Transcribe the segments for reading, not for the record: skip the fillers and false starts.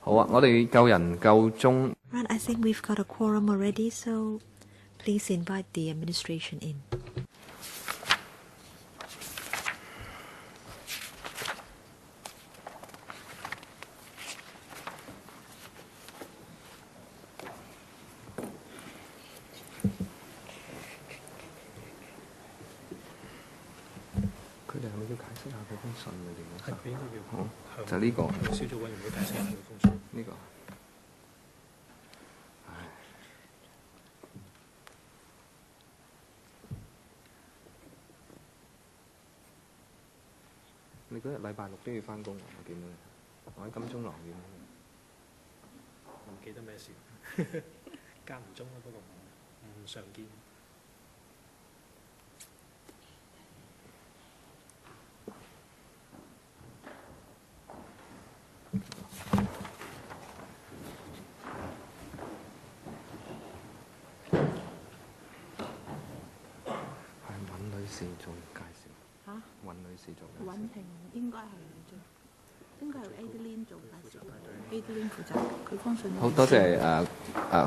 好啊，我哋夠人夠鐘。 Right, I think we've got a quorum already, so please invite the administration in.就呢個小組委員會解釋下佢封信。呢個。你嗰日禮拜六都要返工喎，我見到你，我喺金鐘廊見到你。唔記得咩事，間唔中啦，不過唔常見。做介紹嚇，尹女士做介紹。尹婷應該係Adeline 做介紹 ，Adeline 負責佢封信。好多謝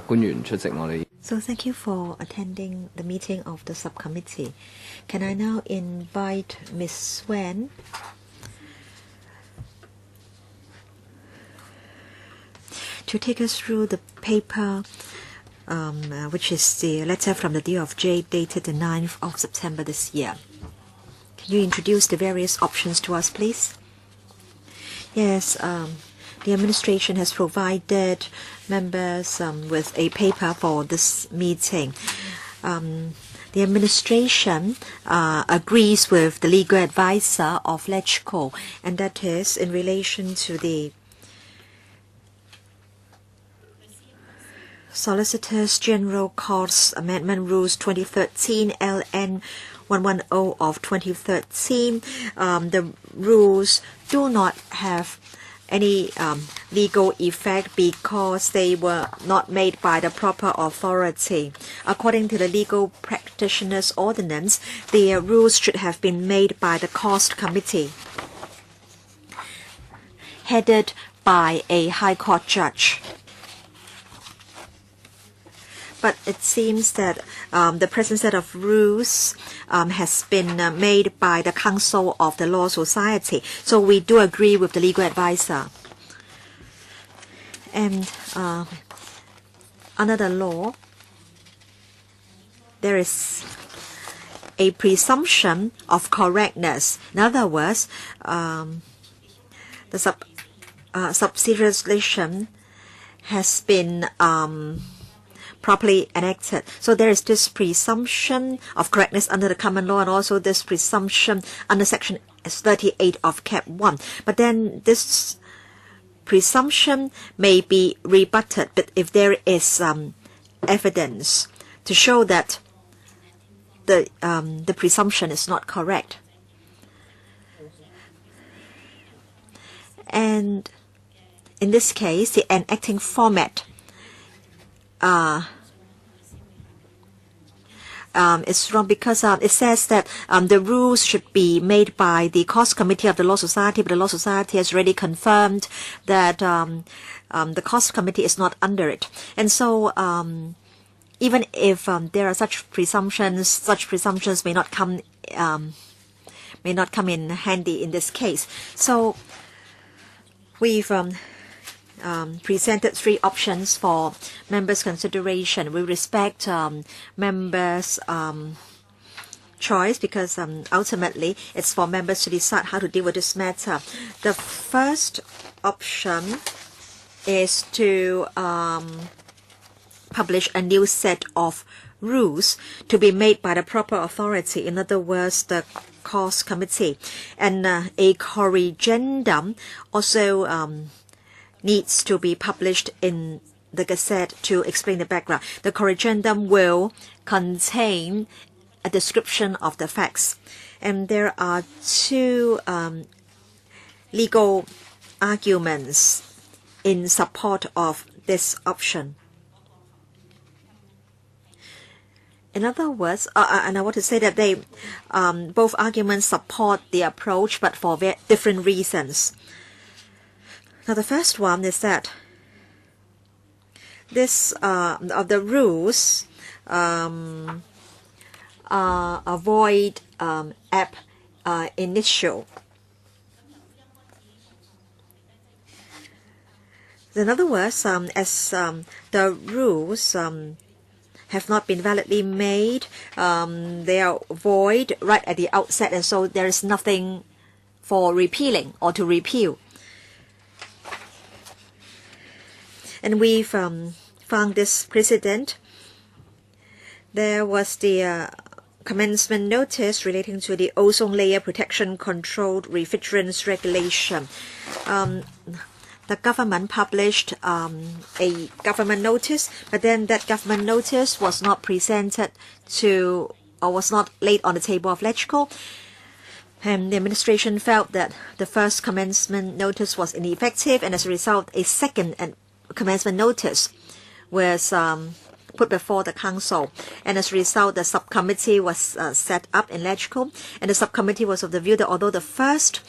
官員出席我哋。So thank you for attending the meeting of the subcommittee. Can I now invite Ms. Swan to take us through the paper, which is the letter from the DOJ dated the 9th of September this year. Can you introduce the various options to us, please? Yes, the administration has provided members with a paper for this meeting. The administration agrees with the legal advisor of LegCo, and that is in relation to the Solicitors General Courts Amendment Rules 2013 LN 110 of 2013. The rules do not have any legal effect because they were not made by the proper authority. According to the Legal Practitioners Ordinance, the rules should have been made by the Cost Committee, headed by a High Court judge. But it seems that the present set of rules has been made by the Council of the Law Society. So we do agree with the legal advisor. And under the law, there is a presumption of correctness. In other words, the subsidiary legislation has been properly enacted. So there is this presumption of correctness under the common law and also this presumption under Section 38 of Cap 1. But then this presumption may be rebutted, but if there is evidence to show that the presumption is not correct. And in this case, the enacting format it's wrong because it says that the rules should be made by the Cost Committee of the Law Society, but the Law Society has already confirmed that the Cost Committee is not under it. And so even if there are such presumptions may not come in handy in this case. So we've presented three options for members' consideration. We respect members' choice because ultimately it's for members to decide how to deal with this matter. The first option is to publish a new set of rules to be made by the proper authority, in other words, the Cost Committee. And a corrigendum also needs to be published in the Gazette to explain the background. The corrigendum will contain a description of the facts. And there are two legal arguments in support of this option. In other words, and I want to say that they both arguments support the approach, but for different reasons. Now, the first one is that this of the rules avoid app initial. In other words, as the rules have not been validly made, they are void right at the outset, and so there is nothing for repealing or to repeal. And we've found this precedent. There was the commencement notice relating to the ozone layer protection controlled refrigerants regulation. The government published a government notice, but then that government notice was not presented to, or was not laid on the table of LegCo. And the administration felt that the first commencement notice was ineffective, and as a result, a second commencement notice was put before the council. And as a result, the subcommittee was set up in LegCo, and the subcommittee was of the view that although the first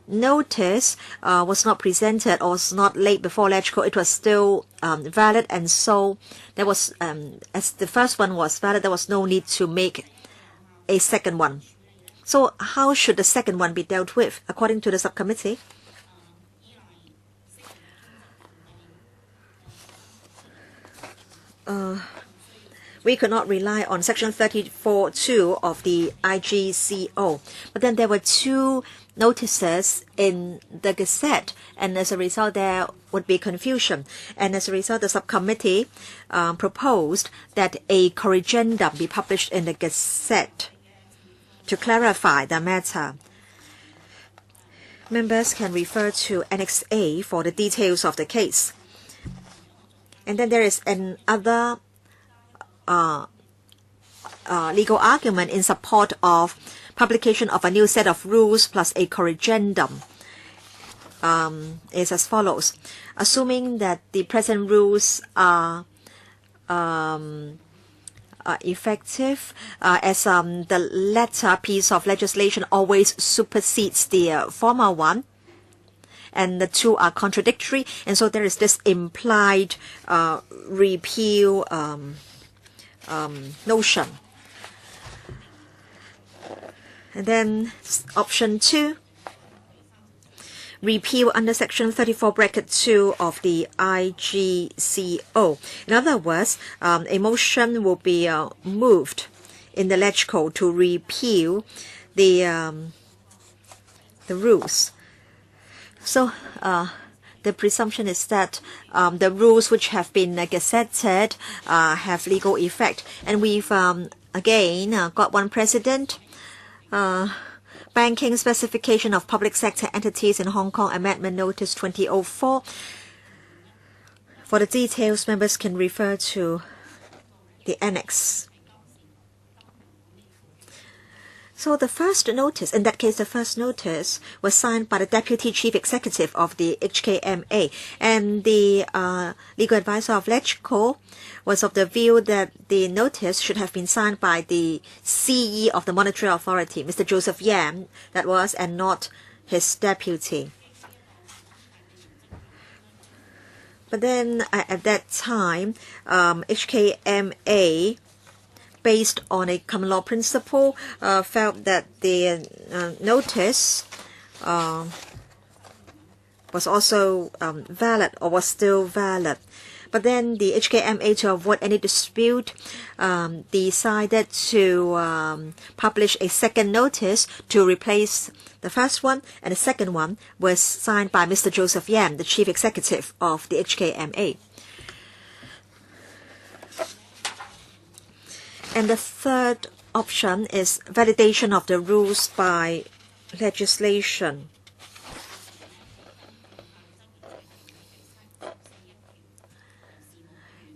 notice was not presented or was not laid before LegCo, it was still valid, and so there was, as the first one was valid, there was no need to make a second one. So how should the second one be dealt with, according to the subcommittee? We could not rely on Section 34(2) of the IGCO. But then there were two notices in the Gazette, and as a result there would be confusion. And as a result, the subcommittee proposed that a corrigendum be published in the Gazette to clarify the matter. Members can refer to Annex A for the details of the case. And then there is another legal argument in support of publication of a new set of rules plus a corrigendum. Is as follows. Assuming that the present rules are effective, as the latter piece of legislation always supersedes the former one, and the two are contradictory, and so there is this implied repeal notion. And then option 2, repeal under Section 34(2) of the IGCO. In other words, a motion will be moved in the LegCo to repeal the rules. So the presumption is that the rules which have been gazetted have legal effect. And we've again got one precedent. Banking Specification of Public Sector Entities in Hong Kong Amendment Notice 2004. For the details, members can refer to the annex. So the first notice, in that case the first notice, was signed by the Deputy Chief Executive of the HKMA, and the legal advisor of LegCo was of the view that the notice should have been signed by the CE of the Monetary Authority, Mr. Joseph Yam, that was, and not his deputy. But then at that time, HKMA, based on a common law principle, felt that the notice was also valid, or was still valid. But then the HKMA, to avoid any dispute, decided to publish a second notice to replace the first one, and the second one was signed by Mr. Joseph Yam, the Chief Executive of the HKMA. And the third option is validation of the rules by legislation.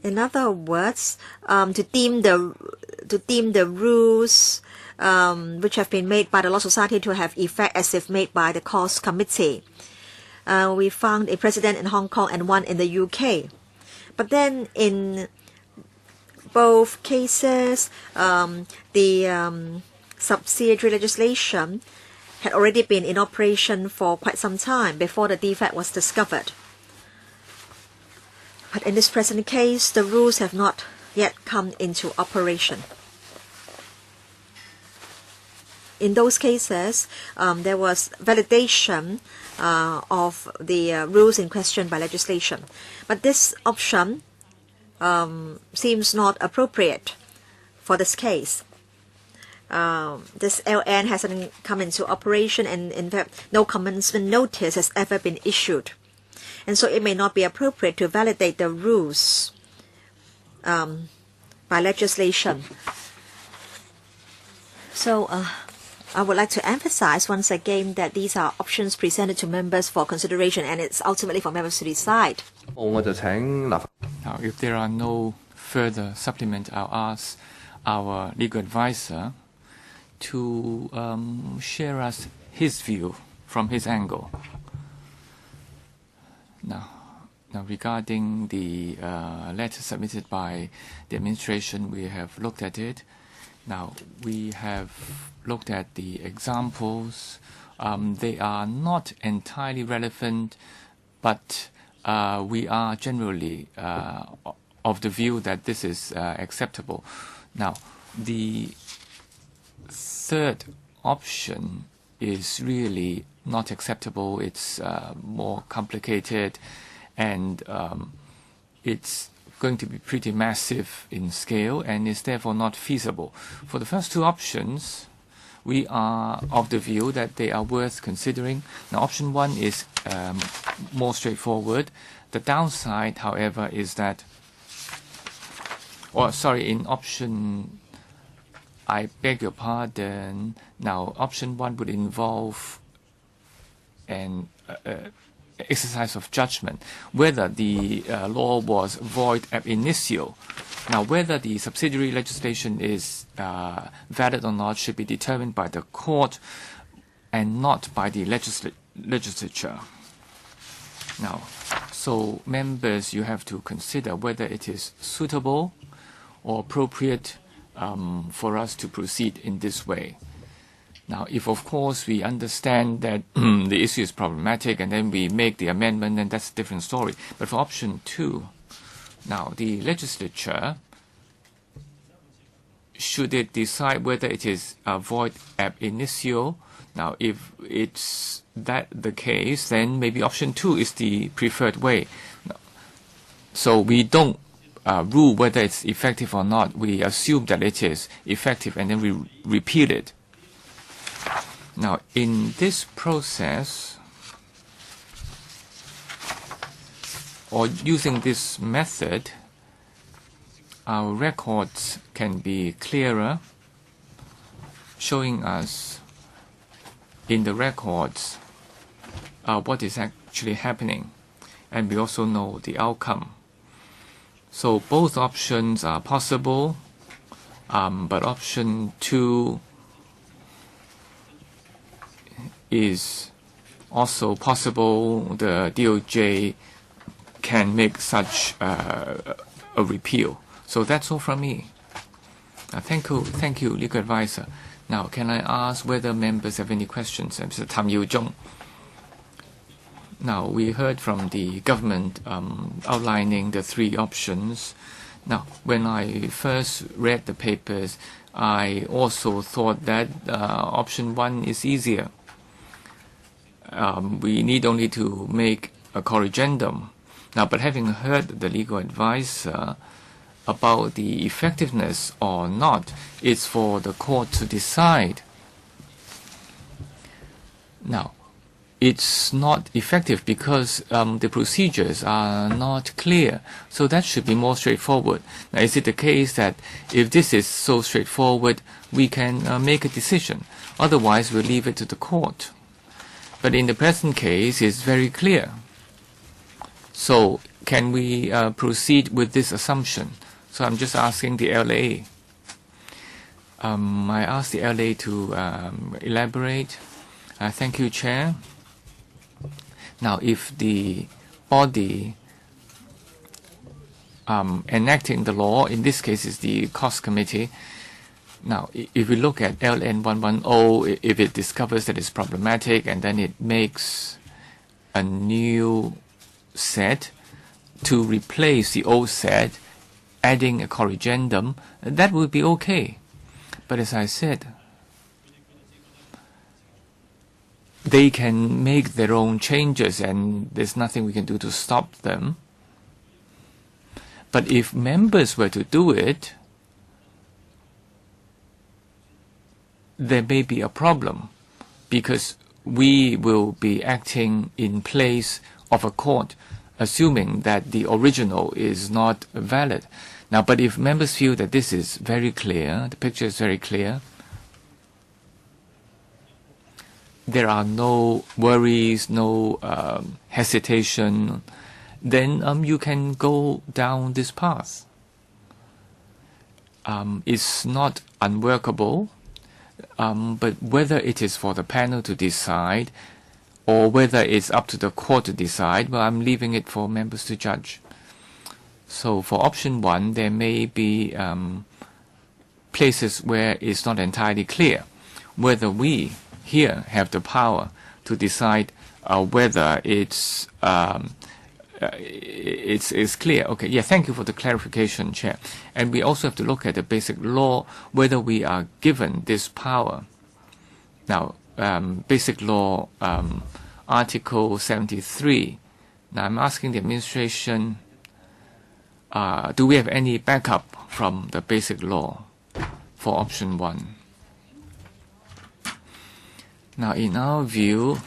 In other words, to deem the rules which have been made by the Law Society to have effect as if made by the Cause Committee. We found a precedent in Hong Kong and one in the UK. But then in both cases, the subsidiary legislation had already been in operation for quite some time before the defect was discovered. But in this present case, the rules have not yet come into operation. In those cases, there was validation of the rules in question by legislation. But this option seems not appropriate for this case. This LN hasn't come into operation, and in fact, no commencement notice has ever been issued. And so it may not be appropriate to validate the rules by legislation. So I would like to emphasize once again that these are options presented to members for consideration, and it's ultimately for members to decide. Now, if there are no further supplement, I'll ask our legal advisor to share us his view from his angle. Now regarding the letter submitted by the administration, we have looked at it. Now, we have looked at the examples. They are not entirely relevant, but we are generally of the view that this is acceptable. Now, the third option is really not acceptable. It's more complicated, and it's going to be pretty massive in scale and is therefore not feasible. For the first two options, we are of the view that they are worth considering. Now, option one is more straightforward. The downside, however, is that, in option, I beg your pardon. Now, option one would involve an exercise of judgment, whether the law was void ab initio. Now, whether the subsidiary legislation is valid or not should be determined by the court and not by the legislature. Now, so members, you have to consider whether it is suitable or appropriate for us to proceed in this way. Now, if of course we understand that the issue is problematic and then we make the amendment, then that's a different story. But for option two, now the legislature, should it decide whether it is void ab initio, now if it's that the case, then maybe option two is the preferred way. So we don't rule whether it's effective or not. We assume that it is effective and then we repeal it. Now, in this process, or using this method, our records can be clearer, showing us in the records what is actually happening, and we also know the outcome. So both options are possible, but option two is also possible. The DOJ can make such a repeal. So that's all from me. Thank you, legal advisor. Now, can I ask whether members have any questions? Mr. Tam Yu-jung. Now, we heard from the government outlining the three options. Now, when I first read the papers, I also thought that option one is easier. We need only to make a corrigendum. Now, but having heard the legal advisor about the effectiveness or not, it's for the court to decide. Now, it's not effective because the procedures are not clear. So that should be more straightforward. Now, is it the case that if this is so straightforward, we can make a decision? Otherwise, we'll leave it to the court. But in the present case, it's very clear. So can we proceed with this assumption? So I'm just asking the LA. I asked the LA to elaborate. Thank you, Chair. Now, if the body enacting the law, in this case is the Cost Committee. Now, if we look at LN 110, if it discovers that it's problematic and then it makes a new set, to replace the old set, adding a corrigendum, that would be okay. But as I said, they can make their own changes and there's nothing we can do to stop them. But if members were to do it, there may be a problem, because we will be acting in place of a court, assuming that the original is not valid. Now, but if members feel that this is very clear, the picture is very clear, there are no worries, no hesitation, then you can go down this path. It's not unworkable, but whether it is for the panel to decide or whether it's up to the court to decide, well, I'm leaving it for members to judge. So for option 1, there may be places where it's not entirely clear whether we here have the power to decide whether it's clear. Okay, yeah, thank you for the clarification, Chair. And we also have to look at the basic law, whether we are given this power. Now, basic law, Article 73. Now, I'm asking the administration, do we have any backup from the basic law for option 1? Now, in our view,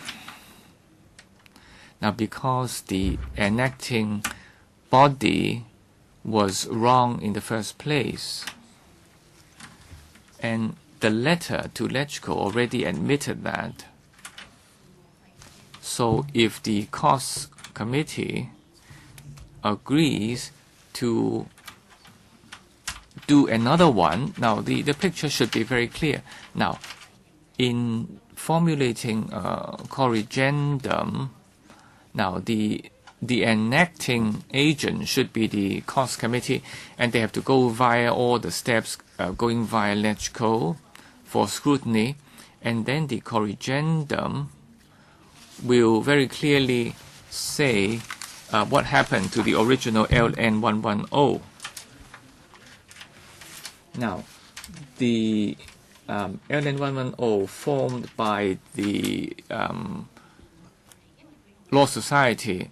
now because the enacting body was wrong in the first place, and the letter to LegCo already admitted that, so if the cost committee agrees to do another one, now the picture should be very clear. Now, in formulating a corrigendum, now the enacting agent should be the cost committee, and they have to go via all the steps, going via LegCo for scrutiny, and then the corrigendum will very clearly say what happened to the original LN 110. Now, the LN 110 formed by the Law Society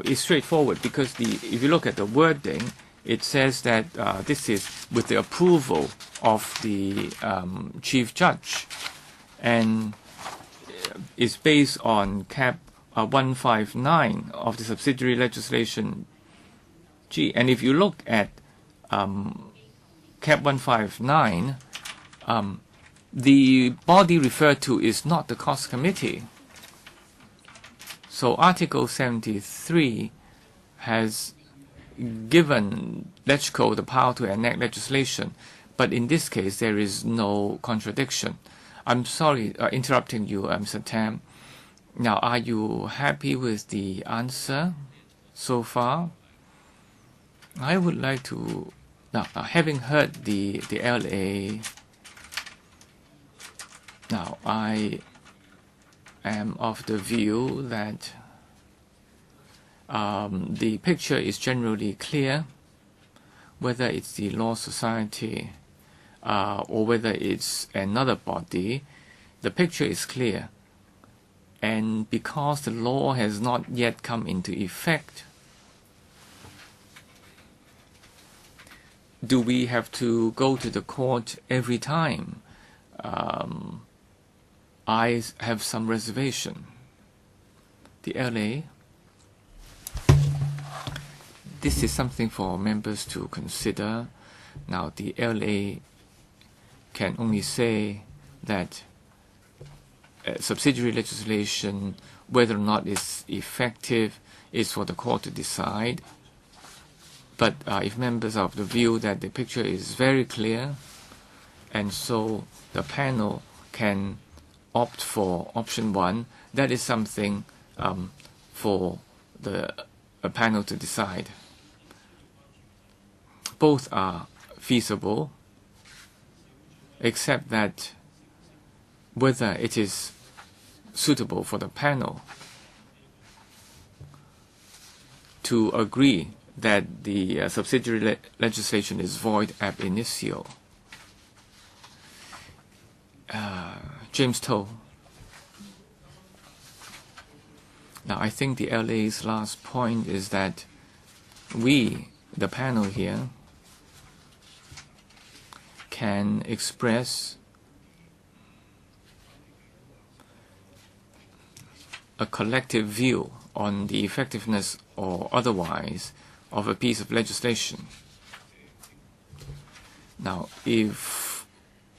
is straightforward, because if you look at the wording, it says that this is with the approval of the Chief Judge, and is based on Cap 159 of the subsidiary legislation G. And if you look at Cap 159, the body referred to is not the cost committee. So Article 73 has given LegCo the power to enact legislation, but in this case there is no contradiction. I'm sorry interrupting you, Mr. Tam. Now, are you happy with the answer so far? I would like to, now having heard the LA, now I am of the view that the picture is generally clear, whether it's the Law Society or whether it's another body. The picture is clear. And because the law has not yet come into effect, do we have to go to the court every time? I have some reservation. The LA, this is something for members to consider. Now, the LA can only say that subsidiary legislation, whether or not it's effective, is for the court to decide. But if members are of the view that the picture is very clear, and so the panel can opt for option 1, that is something for the panel to decide. Both are feasible, except that whether it is suitable for the panel to agree that the subsidiary legislation is void ab initio. James Toh. Now, I think the LA's last point is that we, the panel here, can express a collective view on the effectiveness or otherwise of a piece of legislation. Now, if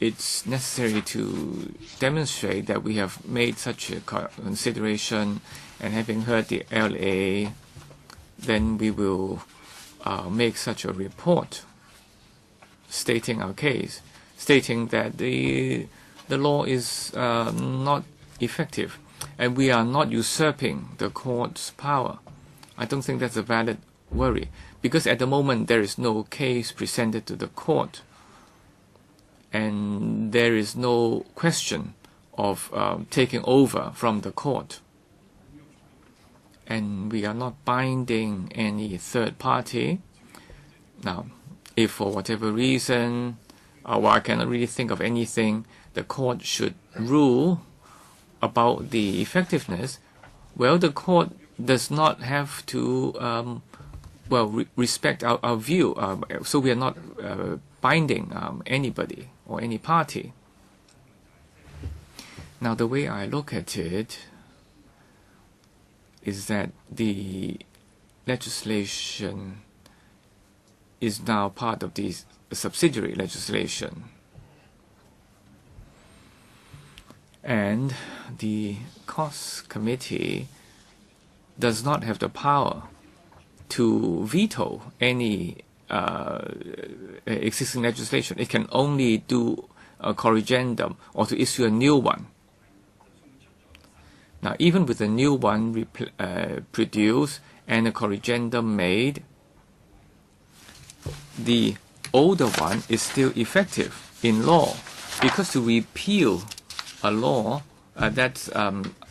it's necessary to demonstrate that we have made such a consideration, and having heard the LA, then we will make such a report stating our case, stating that the law is not effective and we are not usurping the court's power. I don't think that's a valid worry, because at the moment there is no case presented to the court and there is no question of taking over from the court. And we are not binding any third party. Now, if for whatever reason, or I cannot really think of anything, the court should rule about the effectiveness, well, the court does not have to respect our view. So we are not binding anybody or any party. Now, the way I look at it is that the legislation is now part of the subsidiary legislation. And the Costs Committee does not have the power to veto any existing legislation. It can only do a corrigendum or to issue a new one. Now, even with a new one produced and a corrigendum made, the older one is still effective in law, because to repeal a law, that's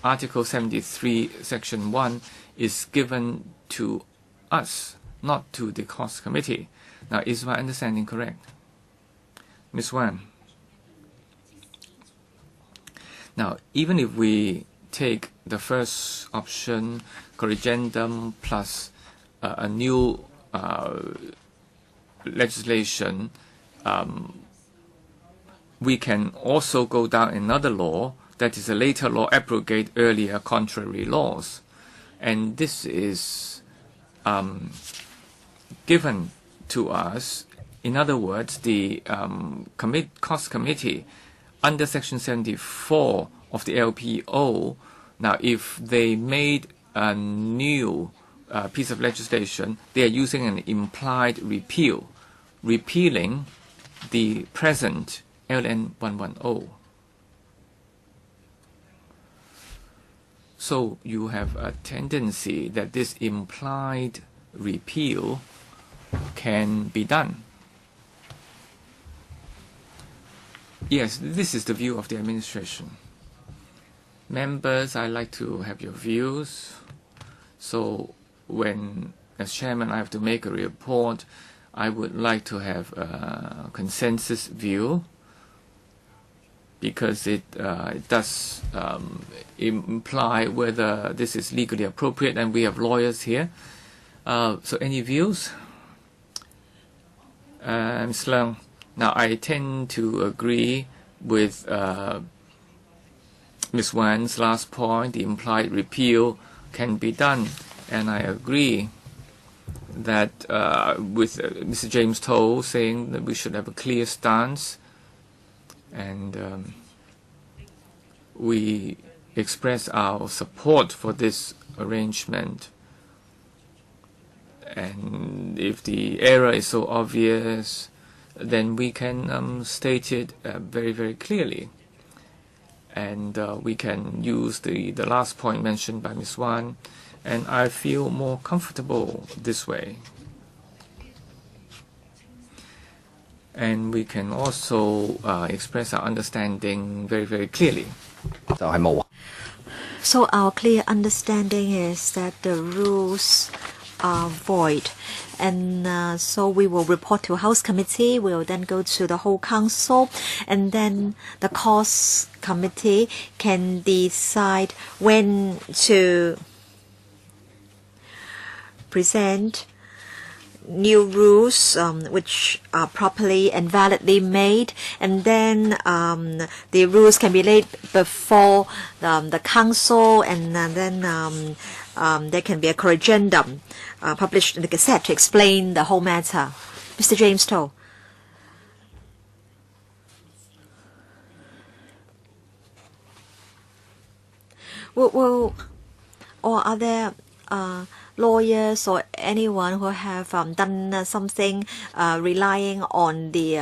Article 73, Section 1, is given to us, not to the Costs Committee. Now, is my understanding correct? Ms. Wan. Now, even if we take the first option, corrigendum plus a new legislation, we can also go down another law, that is a later law, abrogate earlier contrary laws. And this is given to us. In other words, the Cost Committee under Section 74 of the LPO, now if they made a new piece of legislation, they are using an implied repeal, repealing the present LN 110. So you have a tendency that this implied repeal can be done. Yes, this is the view of the administration. Members, I'd like to have your views. So when, as chairman, I have to make a report, I would like to have a consensus view, because it does imply whether this is legally appropriate, and we have lawyers here. So any views? Ms. Leung. Now, I tend to agree with Ms. Wan's last point. The implied repeal can be done, and I agree that with Mr. James Toh saying that we should have a clear stance, and we express our support for this arrangement. And if the error is so obvious, then we can state it very, very clearly. And we can use the last point mentioned by Ms. Wan, and I feel more comfortable this way. And we can also express our understanding very, very clearly. So our clear understanding is that the rules are void. And so we will report to House Committee, we will then go to the whole Council, and then the Cost Committee can decide when to present new rules which are properly and validly made, and then the rules can be laid before the Council, and then there can be a corrigendum published in the Gazette to explain the whole matter. Mr. James Toh. Or are there lawyers or anyone who have done something relying on the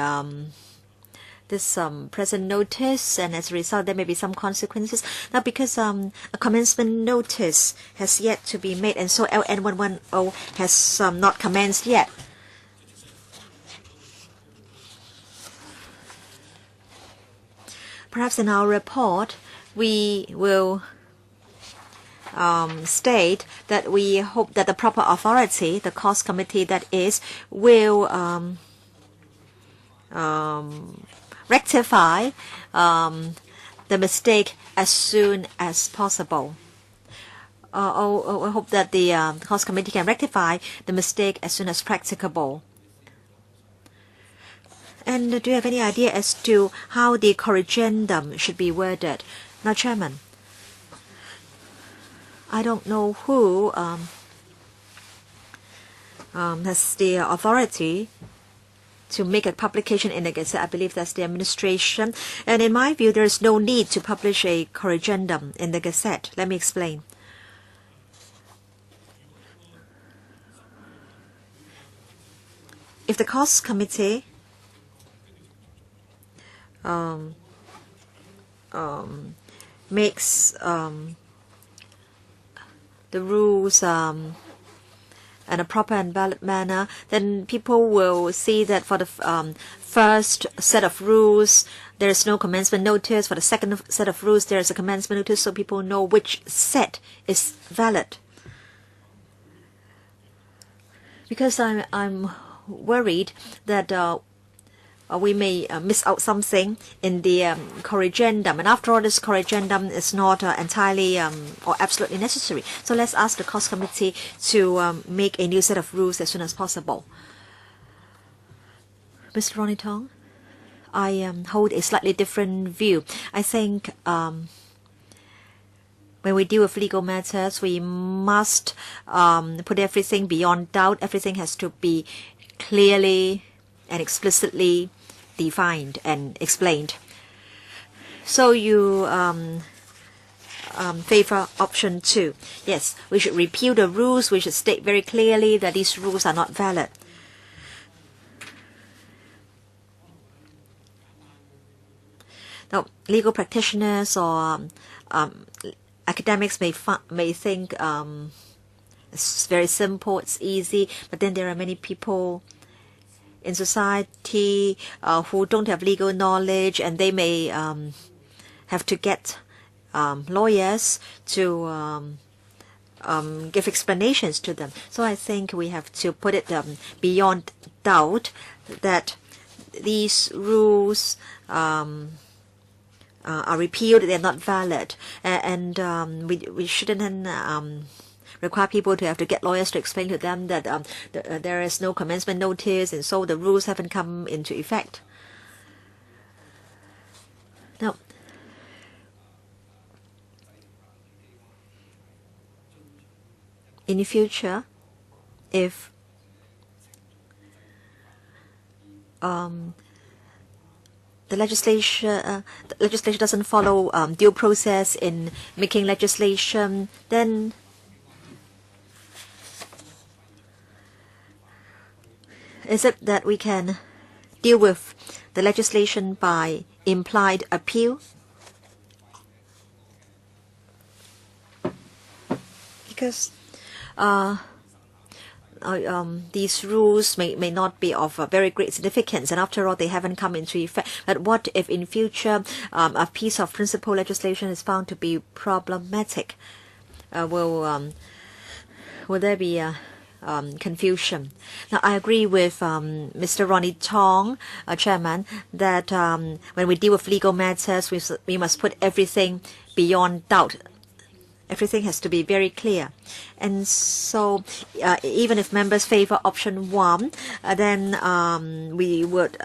this present notice, and as a result there may be some consequences? Now, because a commencement notice has yet to be made, and so LN 110 has not commenced yet. Perhaps in our report we will state that we hope that the proper authority, the Cost Committee that is, will rectify the mistake as soon as possible. I hope that the Cost Committee can rectify the mistake as soon as practicable. And do you have any idea as to how the corrigendum should be worded? Now, Chairman, I don't know who has the authority to make a publication in the Gazette. I believe that's the administration. And in my view, there is no need to publish a corrigendum in the Gazette. Let me explain. If the Cost Committee makes the rules in a proper and valid manner, then people will see that for the first set of rules there is no commencement notice. For the second set of rules there is a commencement notice, so people know which set is valid. Because I'm worried that we may miss out something in the corrigendum. And after all, this corrigendum is not entirely or absolutely necessary. So let's ask the Cost Committee to make a new set of rules as soon as possible. Mr. Ronnie Tong, I hold a slightly different view. I think when we deal with legal matters, we must put everything beyond doubt. Everything has to be clearly and explicitly defined and explained. So you favor option 2. Yes, we should repeal the rules. We should state very clearly that these rules are not valid. Now, legal practitioners or academics may think it's very simple, it's easy, but then there are many people in society who don't have legal knowledge, and they may have to get lawyers to give explanations to them. So I think we have to put it beyond doubt that these rules are repealed, they're not valid, and we shouldn't require people to have to get lawyers to explain to them that there is no commencement notice, and so the rules haven't come into effect. Now, in the future, if the legislature doesn't follow due process in making legislation, then is it that we can deal with the legislation by implied appeal? Because these rules may not be of very great significance, and after all, they haven't come into effect. But what if in future a piece of principal legislation is found to be problematic? Will there be confusion. Now, I agree with Mr. Ronnie Tong, Chairman, that when we deal with legal matters, we must put everything beyond doubt. Everything has to be very clear. And so even if members favor option 1, then we would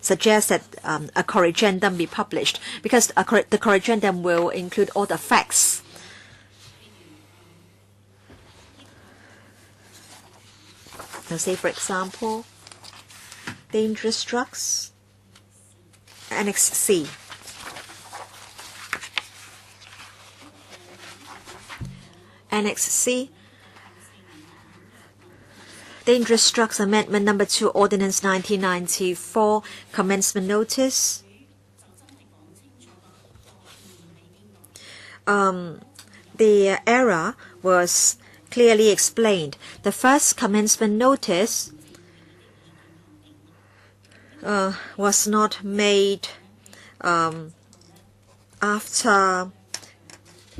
suggest that a corrigendum be published, because the corrigendum will include all the facts. Now, say, for example, dangerous drugs, Annex C. Annex C, Dangerous Drugs Amendment Number 2, Ordinance 1994, Commencement Notice. The error was clearly explained. The first commencement notice was not made after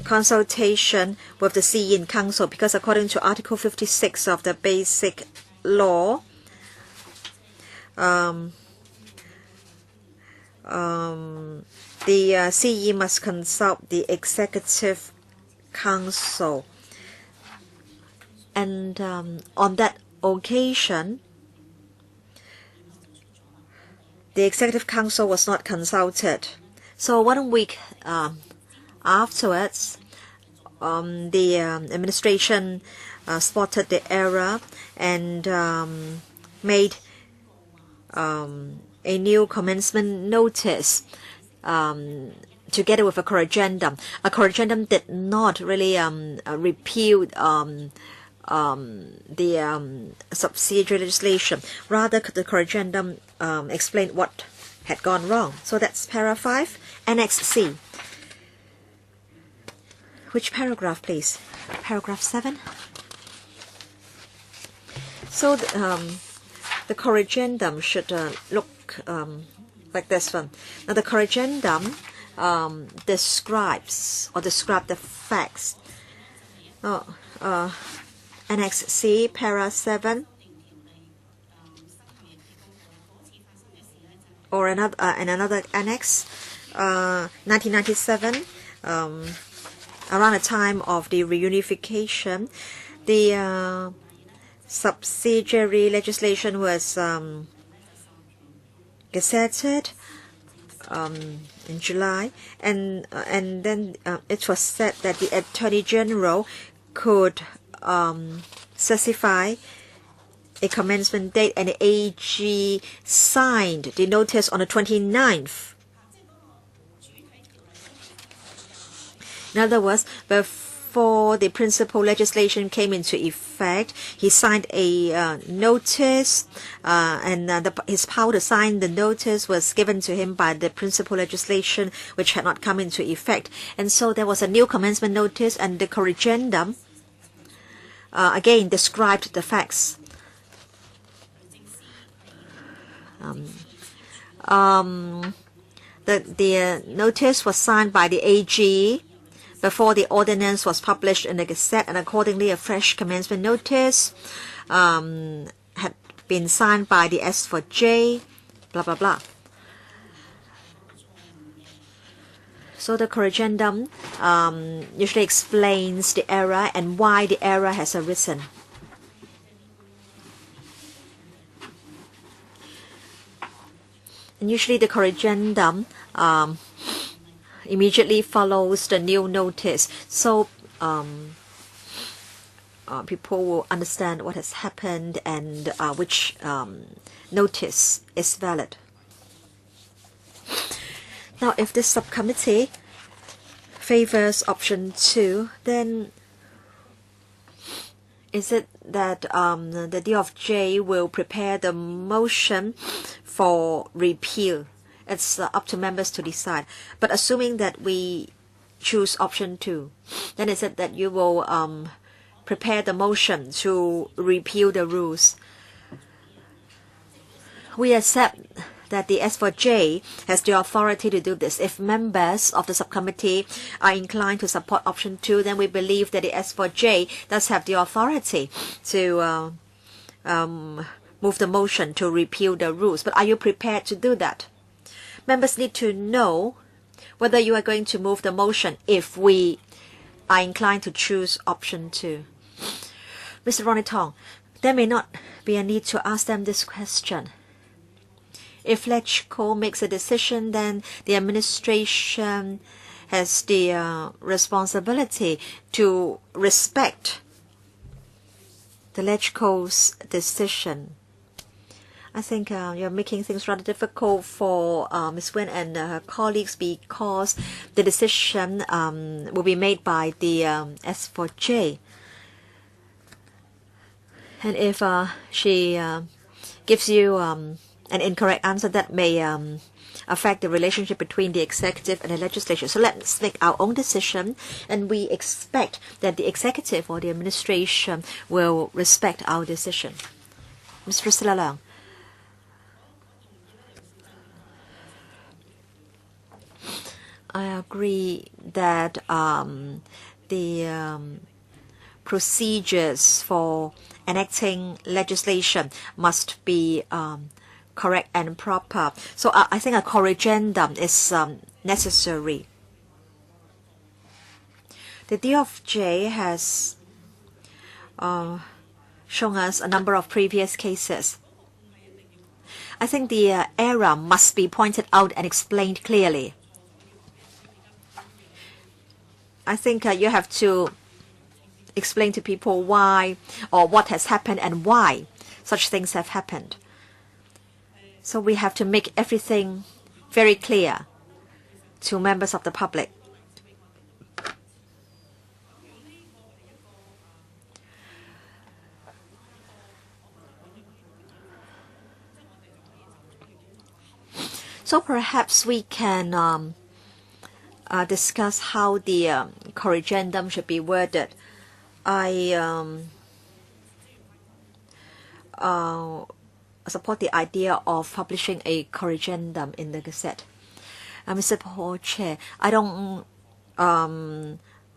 consultation with the CE in Council, because according to Article 56 of the Basic Law, the CE must consult the Executive Council. And on that occasion, the Executive Council was not consulted. So 1 week afterwards, the administration spotted the error and made a new commencement notice together with a corrigendum. A corrigendum did not really repeal the subsidiary legislation. Rather, the corrigendum explained what had gone wrong. So that's para 5, Annex C. Which paragraph, please? Paragraph 7. So the corrigendum should look like this one. Now the corrigendum describe the facts. Annex C, para 7, or another annex, 1997. Around the time of the reunification, the subsidiary legislation was gazetted in July, and then it was said that the Attorney General could specify a commencement date, and the AG signed the notice on the 29th. In other words, before the principal legislation came into effect, he signed a notice, and his power to sign the notice was given to him by the principal legislation, which had not come into effect. And so there was a new commencement notice, and the corrigendum again described the facts. The notice was signed by the AG before the ordinance was published in the Gazette, and accordingly a fresh commencement notice had been signed by the S for J, blah, blah, blah. So the corrigendum usually explains the error and why the error has arisen. And usually the corrigendum immediately follows the new notice, so people will understand what has happened and which notice is valid. Now, if this subcommittee favors option 2, then is it that the DOJ will prepare the motion for repeal? It's up to members to decide. But assuming that we choose option 2, then is it that you will prepare the motion to repeal the rules? We accept that the S4J has the authority to do this. If members of the subcommittee are inclined to support option 2, then we believe that the S4J does have the authority to move the motion to repeal the rules. But are you prepared to do that? Members need to know whether you are going to move the motion if we are inclined to choose option 2. Mr. Ronnie Tong, there may not be a need to ask them this question. If LegCo makes a decision, then the administration has the responsibility to respect the LegCo's decision. I think you're making things rather difficult for Ms. Wen and her colleagues because the decision will be made by the S4J. And if she gives you an incorrect answer, that may affect the relationship between the executive and the legislature. So let's make our own decision, and we expect that the executive or the administration will respect our decision. Ms. Priscilla Leung. I agree that the procedures for enacting legislation must be correct and proper. So I think a corrigendum is necessary. The DOJ has shown us a number of previous cases. I think the error must be pointed out and explained clearly. I think you have to explain to people why or what has happened and why such things have happened. So we have to make everything very clear to members of the public. So perhaps we can discuss how the corrigendum should be worded. I support the idea of publishing a corrigendum in the Gazette. Mr. Paul Chair, I don't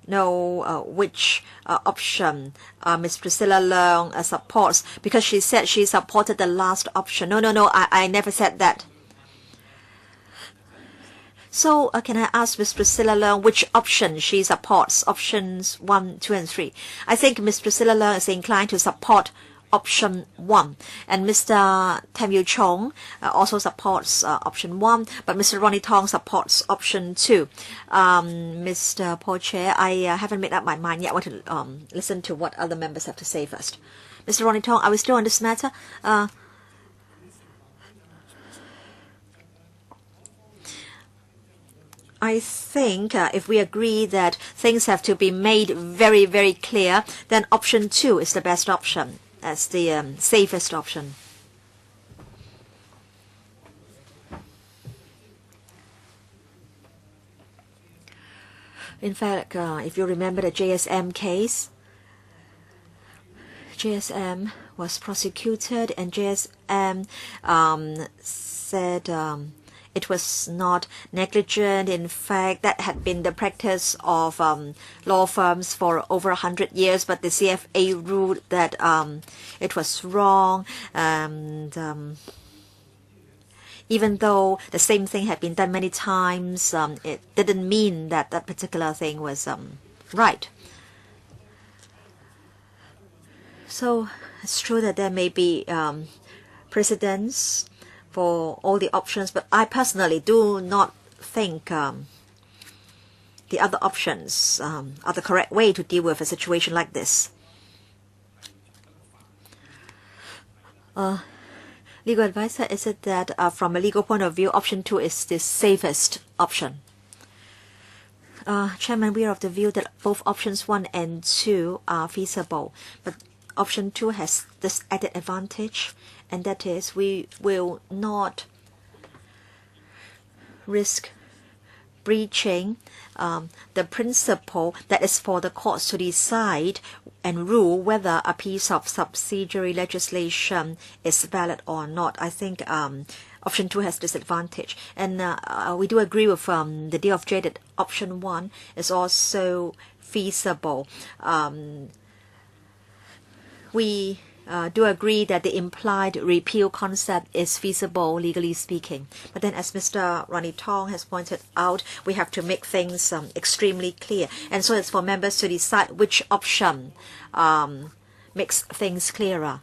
know which option Ms. Priscilla Leung supports, because she said she supported the last option. No, I never said that. So can I ask Ms. Priscilla Leung which option she supports, options 1, 2, and 3? I think Ms. Priscilla Leung is inclined to support option 1. And Mr. Tam Yu Chong also supports option 1, but Mr. Ronnie Tong supports option 2. Mr. Paul Chair, I haven't made up my mind yet. I want to listen to what other members have to say first. Mr. Ronnie Tong, are we still on this matter? I think if we agree that things have to be made very, very clear, then option 2 is the best option. That's the safest option. In fact, if you remember the JSM case, JSM was prosecuted and JSM said it was not negligent. In fact, that had been the practice of law firms for over 100 years, but the CFA ruled that it was wrong. And even though the same thing had been done many times, it didn't mean that that particular thing was right. So it's true that there may be precedents for all the options, but I personally do not think the other options are the correct way to deal with a situation like this. Legal advisor, is it that from a legal point of view, option 2 is the safest option? Chairman, we are of the view that both options 1 and 2 are feasible, but option 2 has this added advantage, and that is we will not risk breaching the principle that is for the courts to decide and rule whether a piece of subsidiary legislation is valid or not. I think option 2 has this advantage. And we do agree with the DOJ that option 1 is also feasible. We do agree that the implied repeal concept is feasible, legally speaking. But then, as Mr. Ronnie Tong has pointed out, we have to make things extremely clear. And so it's for members to decide which option makes things clearer.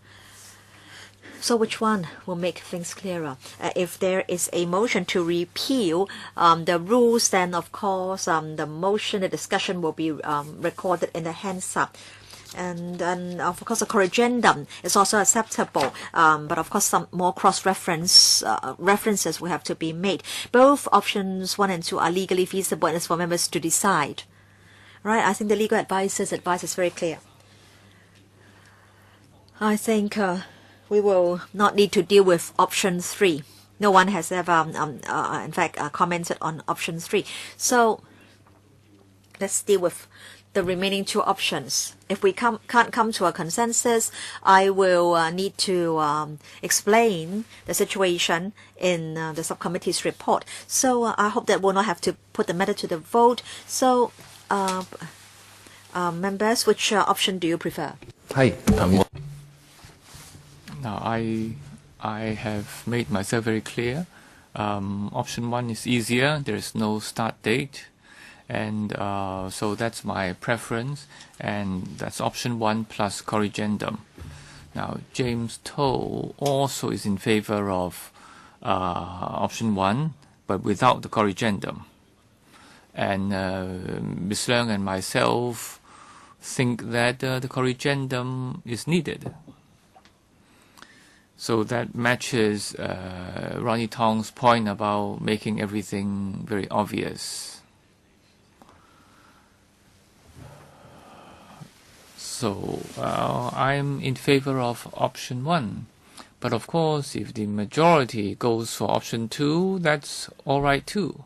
So which one will make things clearer? If there is a motion to repeal the rules, then of course the motion, the discussion will be recorded in the Hansard. And of course, a corrigendum is also acceptable, but of course, some more references will have to be made. Both options 1 and 2 are legally feasible, and it's for members to decide. Right? I think the legal advisor's advice is very clear. I think we will not need to deal with option 3. No one has ever, in fact, commented on option 3. So let's deal with the remaining 2 options. If we can't come to a consensus, I will need to explain the situation in the subcommittee's report. So I hope that we'll not have to put the matter to the vote. So members, which option do you prefer? Now, I have made myself very clear. Option 1 is easier. There is no start date. And so that's my preference, and that's option 1 plus corrigendum. Now, James Toh also is in favor of option 1, but without the corrigendum. And Ms. Leung and myself think that the corrigendum is needed. So that matches Ronnie Tong's point about making everything very obvious. So I'm in favor of option 1. But of course, if the majority goes for option 2, that's all right too.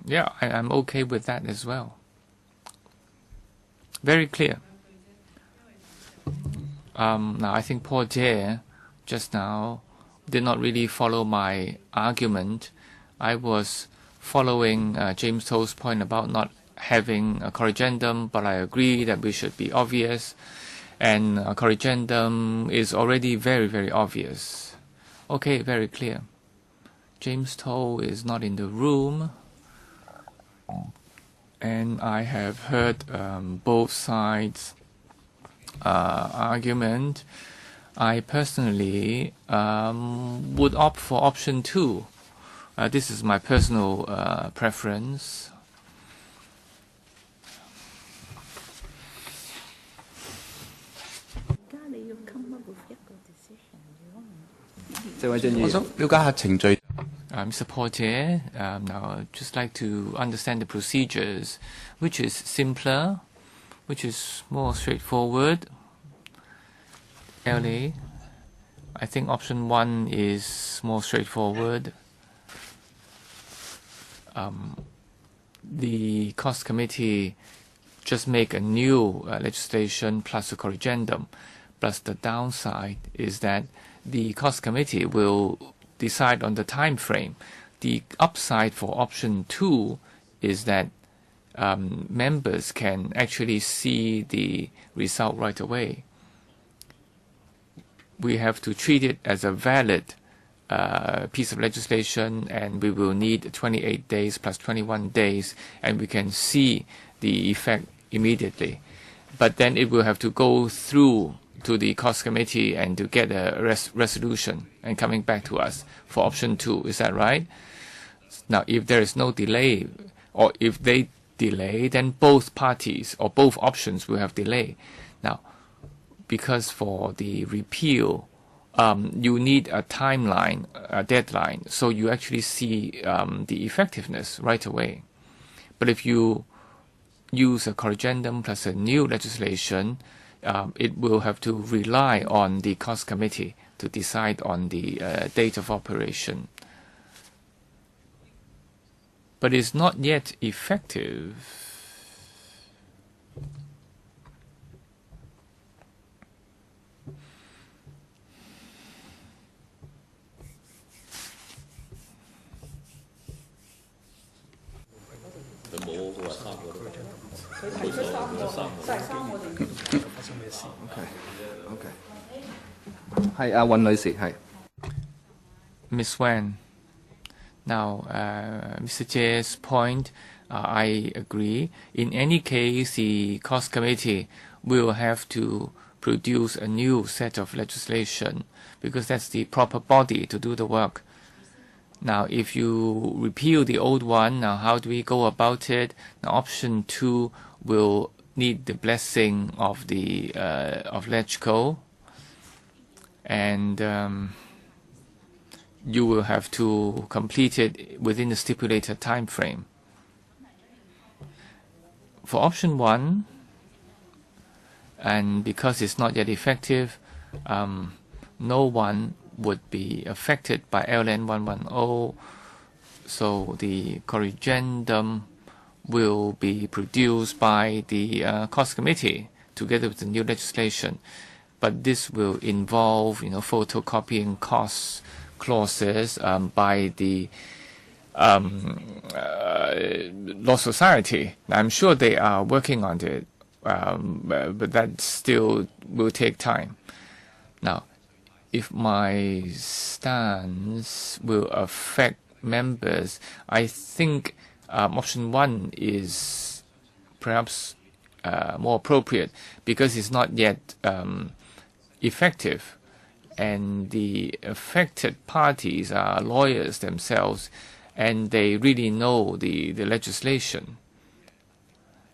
Yeah, I'm okay with that as well. Very clear. Now, I think Paul Jie just now did not really follow my argument. I was following James Toh's point about not having a corrigendum, but I agree that we should be obvious, and a corrigendum is already very, very obvious. Okay, very clear. James Toh is not in the room, and I have heard both sides' argument. I personally would opt for option 2. This is my personal preference. Mr. Portier, now I'd just like to understand the procedures, which is simpler, which is more straightforward. LA, I think option 1 is more straightforward. The cost committee just make a new legislation plus a corrigendum. Plus the downside is that the cost committee will decide on the time frame. The upside for option 2 is that members can actually see the result right away. We have to treat it as a valid piece of legislation, and we will need 28 days plus 21 days, and we can see the effect immediately. But then it will have to go through to the cost committee and to get a resolution and coming back to us for option 2. Is that right? Now, if there is no delay, or if they delay, then both parties or both options will have delay. Now, because for the repeal, you need a timeline, a deadline, so you actually see the effectiveness right away. But if you use a corrigendum plus a new legislation, it will have to rely on the cost committee to decide on the date of operation. but it's not yet effective. OK，係阿尹女士係。Ms. Wan. Now, Mr. Chair's point, I agree. In any case, the cost committee will have to produce a new set of legislation because that's the proper body to do the work. Now, if you repeal the old one, now how do we go about it? Now, option 2 will need the blessing of the of LegCo, and you will have to complete it within the stipulated time frame. For option 1, and because it's not yet effective, no one would be affected by LN 110, so the corrigendum will be produced by the cost committee together with the new legislation, but this will involve, photocopying costs clauses by the Law Society. I'm sure they are working on it, but that still will take time. Now, if my stance will affect members, I think option 1 is perhaps more appropriate because it's not yet effective. And the affected parties are lawyers themselves, and they really know the legislation.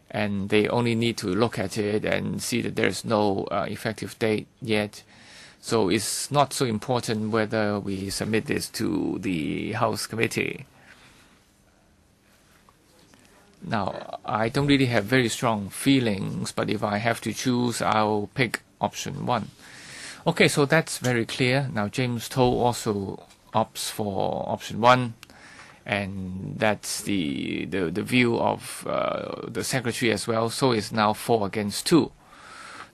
And they only need to look at it and see that there's no effective date yet. So it's not so important whether we submit this to the House Committee. Now, I don't really have very strong feelings, but if I have to choose, I'll pick option 1. Okay, so that's very clear. Now, James Toh also opts for option 1, and that's the view of the Secretary as well. So it's now 4 against 2.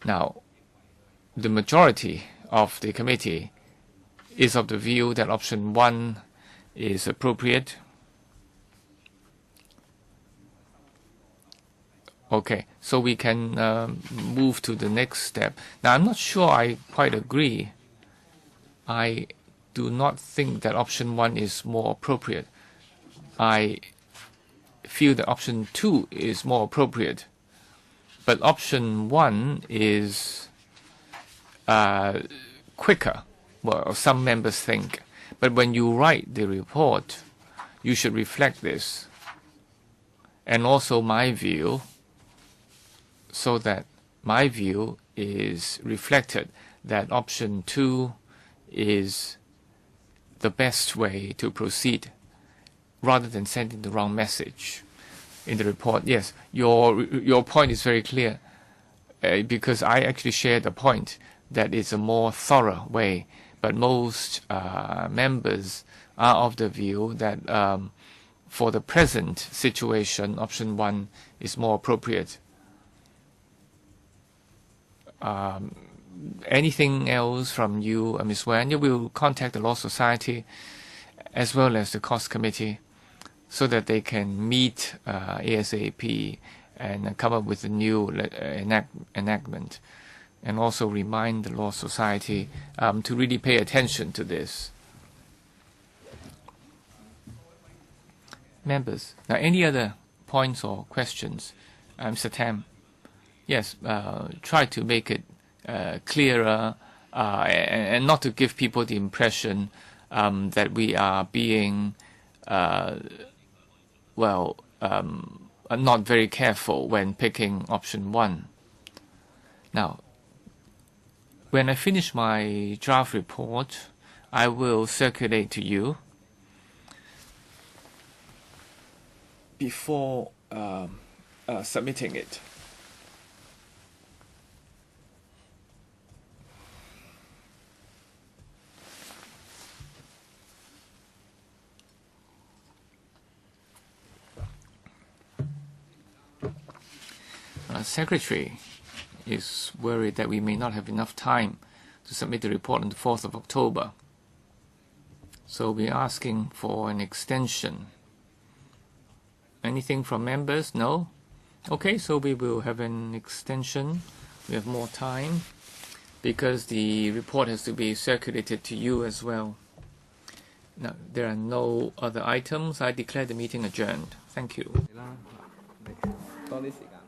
Now, the majority of the committee is of the view that option 1 is appropriate. Okay, so we can move to the next step. Now, I'm not sure I quite agree. I do not think that option 1 is more appropriate. I feel that option 2 is more appropriate. But option 1 is quicker, well, some members think. But when you write the report, you should reflect this. And also my view, so that my view is reflected that option 2 is the best way to proceed rather than sending the wrong message in the report. Yes, your point is very clear because I actually share the point that it's a more thorough way, but most members are of the view that for the present situation, option 1 is more appropriate. Anything else from you, Ms. Wan? You will contact the Law Society as well as the Cost Committee so that they can meet ASAP and come up with a new enactment, and also remind the Law Society to really pay attention to this. Members, now any other points or questions? Mr. Tam. Yes, try to make it clearer and not to give people the impression that we are being, not very careful when picking option 1. Now, when I finish my draft report, I will circulate to you before submitting it. Secretary is worried that we may not have enough time to submit the report on the 4th of October. So we're asking for an extension. Anything from members? No? Okay, so we will have an extension. We have more time because the report has to be circulated to you as well. Now, there are no other items. I declare the meeting adjourned. Thank you. 多啲時間。